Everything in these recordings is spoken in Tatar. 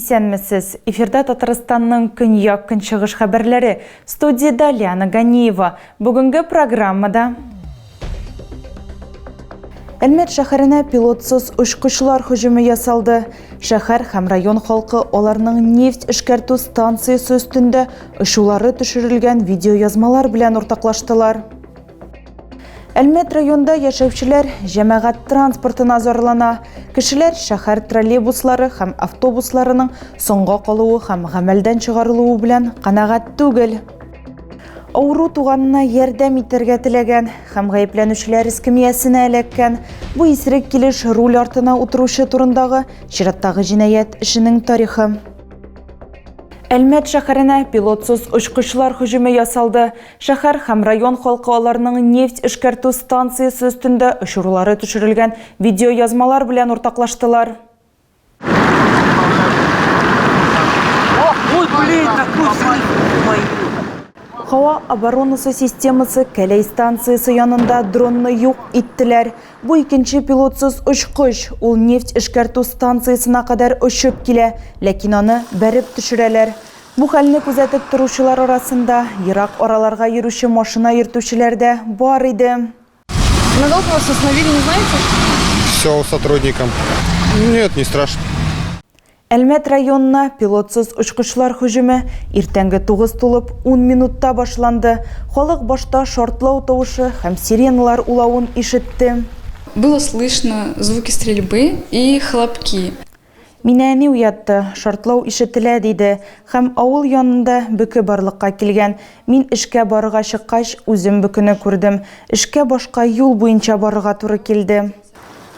исәнмесез. Эфирда Татарстанның көньяк көнчыгыш хәбәрләре. Студияда Ляна Ганиева. Бүгенге программада Әлмәт шәһәренә пилотсыз очкычлар һөҗүме ясалды. Шәһәр һәм район халкы аларның нефть эшкәртү станциясе өстендә ышулары төшерелгән видеоязмалар белән уртаклаштылар. Әлмәт районда яшәүчеләр җәмәгать транспортына зарлана. Кешеләр шәһәр троллейбуслары һәм автобусларының соңга калуы һәм гамәлдән чыгарылуы белән канәгать түгел. Авыру туганына ярдәм итәргә теләгән һәм гаепләнүчеләр эскәмиясенә эләккән. Бу исерек килеш руль артына утыручы турындагы чираттагы җинаять эшенең тарихы. Әлмәт шәһәренә пилотсыз очкычлар һөҗүме ясалды. Шәһәр һәм район халкы аларның нефть эшкәртү станциясе өстендә очырулары төшерелгән видеоязмалар белән уртаклаштылар. Һава оборонасы системасы Кәләй станциясы янында дронны юк иттеләр. Бу икенче пилотсыз очкыч. Ул нефть эшкәртү станциясына кадәр очып килә, ләкин аны бәреп төшерәләр. Бу хәлне күзәтеп торучылар арасында ерак араларга йөрүче машина йөртүчеләр дә бар иде. Надолго вас остановили, не знаете? Все сотрудникам. Нет, не страшно. Әлмәт районына пилотсыз очкычлар һөҗүме иртәнге 9 тулып 10 минутта башланды. Халык башта шартлау тавышы һәм сиреналар улавын ишетте. Было слышно звуки стрельбы и хлопки. Мине әни уятты, шартлау ишетелә диде, һәм авыл янында бөке барлыкка килгән. Мин эшкә барырга чыккач, үзем бөкене күрдем. Эшкә башка юл буенча барырга туры килде.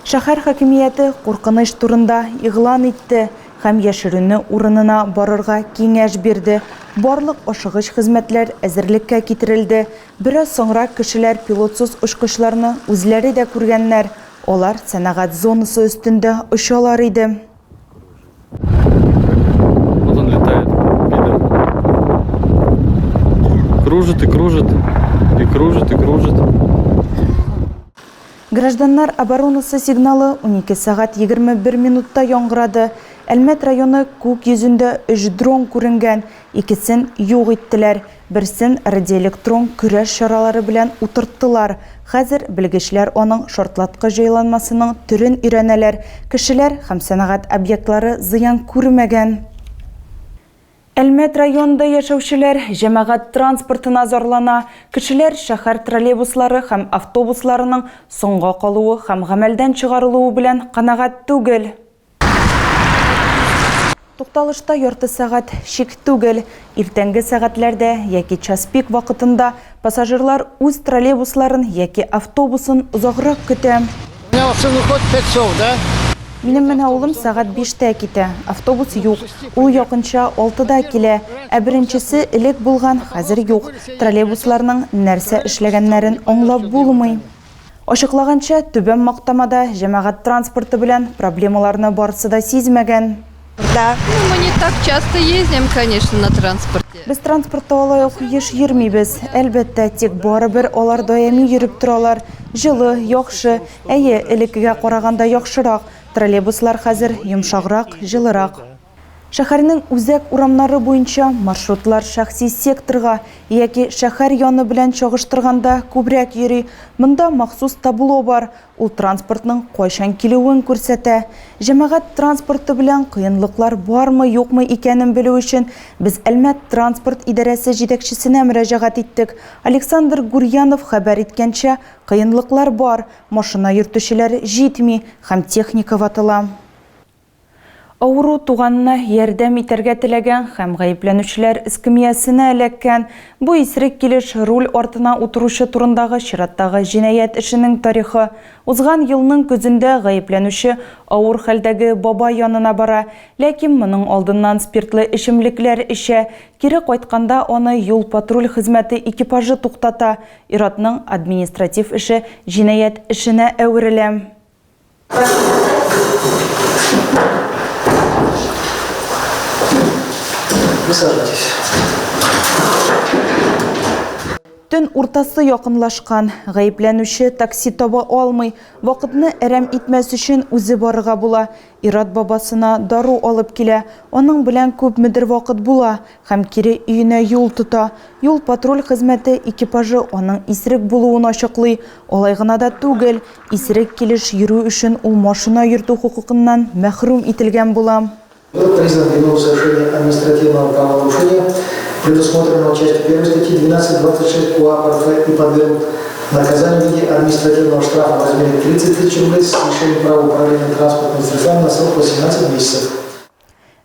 Шәһәр хакимияте куркыныч турында игълан итте һәм яшеренү урынына барырга киңәш бирде. Барлык ашыгыч хезмәтләр әзерлеккә китерелде. Бераз соңра кешеләр пилотсыз очкычларны үзләре дә күргәннәр. Алар сәнәгать зонасы өстендә очалар иде. Вот он летает, пидор. Кружит и кружит, и кружит, и кружит. Гражданнар оборонасы сигналы 12 сәгать 21 минутта яңгырады. Әлмәт районы күк йөзендә 3 дрон күренгән, икесен юк иттеләр. Берсен радиоэлектрон көрәш чаралары белән утырттылар. Хәзер белгечләр аның шартлаткыч җайланмасының төрен өйрәнәләр. Кешеләр һәм сәнәгать объектлары зыян күрмәгән. Әлмәт районында яшәүчеләр җәмәгать транспортына зарлана. Кешеләр шәһәр троллейбуслары һәм автобусларының соңга калуы һәм гамәлдән чыгарылуы белән канәгать түгел. Тукталышта ярты сәгать шик түгел. Иртәнге сәгатьләрдә яки час пик вакытында пассажирлар үз троллейбусларын яки автобусын узаграк көтә. У меня машина выходит 5 часов, да? Минем менә улым сәгать 5-тә китә. Автобус юк. Ул якынча 6-да килә. Ә беренчесе элек булган, хәзер юк. Троллейбусларның нәрсә эшләгәннәрен аңлап булмый. Ачыклаганча, Түбән Мактамада җәмәгать транспорты белән проблемаларны барысы да сизмәгән. Да. Ну, мы не так часто ездим, конечно, на транспорте. Без транспортта алай ук еш йөрмибез. Әлбәттә, тик барыбер алар даими йөреп торалар. Җылы, яхшы, әйе, элеккегә караганда яхшырак. Троллейбуслар хәзер йомшаграк, җылырак. Шәһәрнең үзәк урамнары буенча маршрутлар шәхси секторга яки шәһәр яны белән чагыштырганда күбрәк йөри. Монда махсус табло бар. Ул транспортның кайчан килүен күрсәтә. Җәмәгать транспорты белән кыенлыклар бармы, юкмы икәнен белү өчен без Әлмәт транспорт идарәсе җитәкчесенә мөрәҗәгать иттек. Александр Гурьянов хәбәр иткәнчә, кыенлыклар бар. Машина йөртүчеләр җитми һәм техника ватыла. Авыру туганына ярдәм итәргә теләгән һәм гаепләнүчеләр эскәмиясенә эләккән. Бу исерек килеш руль артына утыручы турындагы чираттагы җинаять эшенең тарихы. Узган елның көзендә гаепләнүче авыр хәлдәге бабай янына бара, ләкин моның алдыннан спиртлы эчемлекләр эчә. Кире кайтканда аны юл патруль хезмәте экипажы туктата. Иратның административ эше җинаять эшенә әверелә. Төн уртасы якынлашкан, гаепләнүче такси таба алмый, вакытны әрәм итмәс өчен үзе барырга була. Ират бабасына дару алып килә, аның белән күпмедер вакыт була, һәм кире өенә юл тота. Юл патруль хезмәте экипажы аның исерек булуын ачыклый. Алай гына да түгел, исерек килеш йөрү өчен ул машина йөртү хукукыннан мәхрүм ителгән була. Признан виновным в совершении административного правонарушения, предусмотренного частью 1 статьи 12.26 КУАП РФ и подвергнут наказанию в виде административного штрафа в размере 30 000 рублей с лишением права управления транспортным средством на срок 18 месяцев.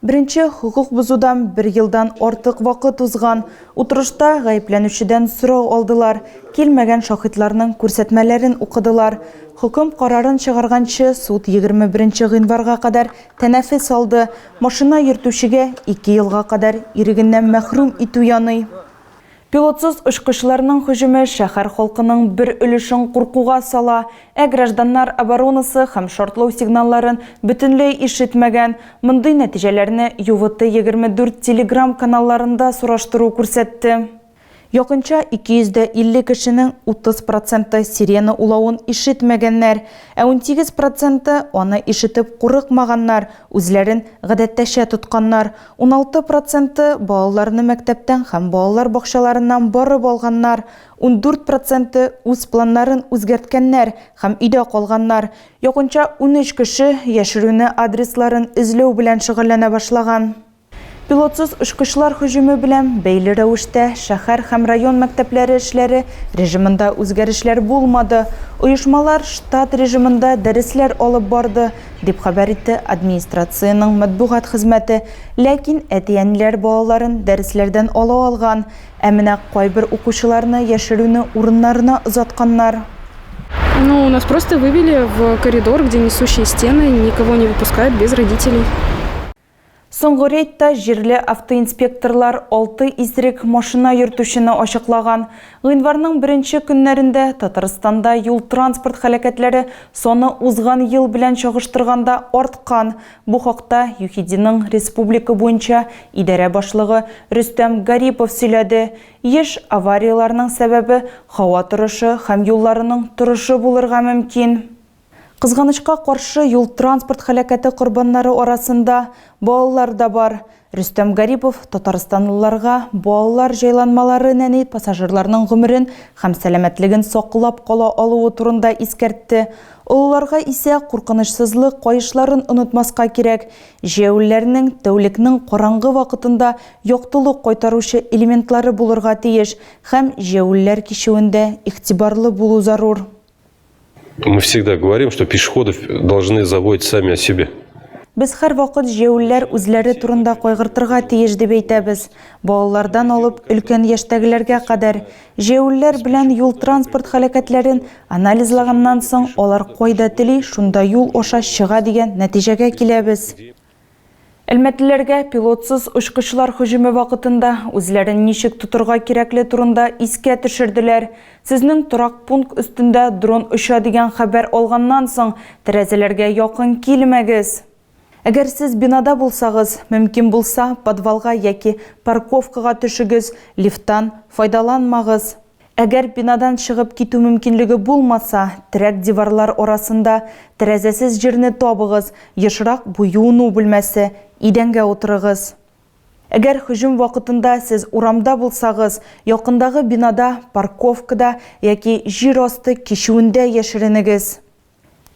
Беренче хукук бузудан 1 елдан артык вакыт узган. Утырышта гаепләнүчедән сорау алдылар, килмәгән шаһитларның күрсәтмәләрен укыдылар. Хөкем карарын чыгарганчы суд 21 гыйнварга кадәр тәнәфес алды. Машина йөртүчегә 2 елга кадәр ирегеннән мәхрүм итү яный. Пилотсыз очкычларның һөҗүме шәһәр халкының бер өлешен куркуга сала. Гражданнар оборонасы һәм шартлау сигналларын бөтенләй ишетмәгән. Мондый нәтиҗәләрне ЮВТ-24 телеграм каналларында сораштыру күрсәтте. Якынча 250 кешенең 30% сирена улавын ишетмәгәннәр, 18% аны ишетеп курыкмаганнар, үзләрен гадәттәшә тотканнар, 16% балаларны мәктәптән һәм балалар бакчаларыннан барып алганнар, 14% үз планнарын үзгәрткәннәр һәм өйдә калганнар. Якынча 13 кеше яшерүне адресларын эзләү белән шөгыльләнә башлаган. Пилотсыз очкычлар һөҗүме белән бәйле рәвештә шәһәр һәм район мәктәпләре эшләре режимында үзгәрешләр булмады. Оешмалар штат режимында дәресләр алып барды, дип хәбәр итте администрацияның матбугат хезмәте. Ләкин әтиәниләр балаларын дәресләрдән ала алган, ә менә кайбер укучыларны яшерүне урыннарына озатканнар. Ну, нас просто вывели в коридор, где несущие стены, никого не выпускают без родителей. Соңгы рейдта җирле автоинспекторлар 6 исерек машина йөртүчене ачыклаган. Гыйнварның 1 көннәрендә Татарстанда юл транспорт һәлакәтләре саны узган ел белән чагыштырганда арткан. Бу хакта ЮХИДИның республика буенча идарә башлыгы Рөстәм Гарипов сөйләде. Еш аварияларның сәбәбе һава торышы һәм юлларының торышы булырга мөмкин. Кызганычка каршы юл транспорт һәлакәте корбаннары арасында балалар да бар. Рөстәм Гарипов татарстанлыларга балалар җайланмалары нәни пассажирларның гомерен һәм сәламәтлеген саклап кала алуы турында искәртте. Олыларга исә куркынычсызлык кайышларын онытмаска кирәк. Җәяүләрнең тәүлекнең караңгы вакытында яктылык кайтаручы элементлары булырга тиеш һәм җәяүләр кичүендә игътибарлы булу зарур. Мы всегда говорим, что пешеходы должны заботиться сами о себе. Без һәр вакыт җәяүләр үзләре турында кайгыртырга тиеш дип әйтәбез. Балалардан алып өлкән яшьтәгеләргә кадәр җәяүләр белән юл транспорт һәлакәтләрен анализлаганнан соң алар кайда тели, шунда юл аша чыга дигән нәтиҗәгә киләбез. Әлмәтлеләргә пилотсыз очкычлар һөҗүме вакытында үзләрен ничек тотырга кирәкле турында искә төшерделәр. Сезнең торак пункт өстендә дрон оча дигән хәбәр алганнан соң тәрәзәләргә якын килмәгез. Әгәр сез бинада булсагыз, мөмкин булса, подвалга яки парковкага төшегез, лифттан файдаланмагыз. Әгәр бинадан чыгып китү мөмкинлеге булмаса, терәк диварлар арасында тәрәзәсез җирне табыгыз, ешрак бу юыну бүлмәсе, идәнгә утырыгыз. Әгәр һөҗүм вакытында сез урамда булсагыз, якындагы бинада, парковкада яки җир асты кичүендә яшеренегез.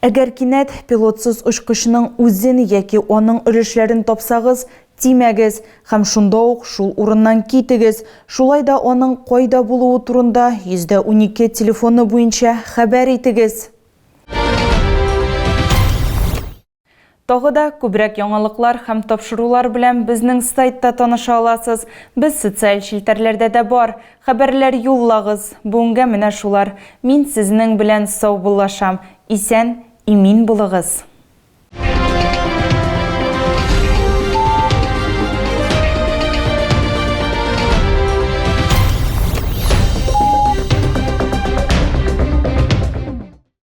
Әгәр кинәт пилотсыз очкычның үзен яки аның өлешләрен тапсагыз, тимәгез һәм шунда ук шул урыннан китегез. Шулай да аның кайда булуы турында 112 телефоны буенча хәбәр итегез. Тагы да күбрәк яңалыклар һәм тапшырулар белән безнең сайтта таныша аласыз. Без социаль челтәрләрдә дә бар. Хәбәрләр юллагыз. Бүгенгә менә шулар. Мин сезнең белән сау булашам. Исән, имин булыгыз.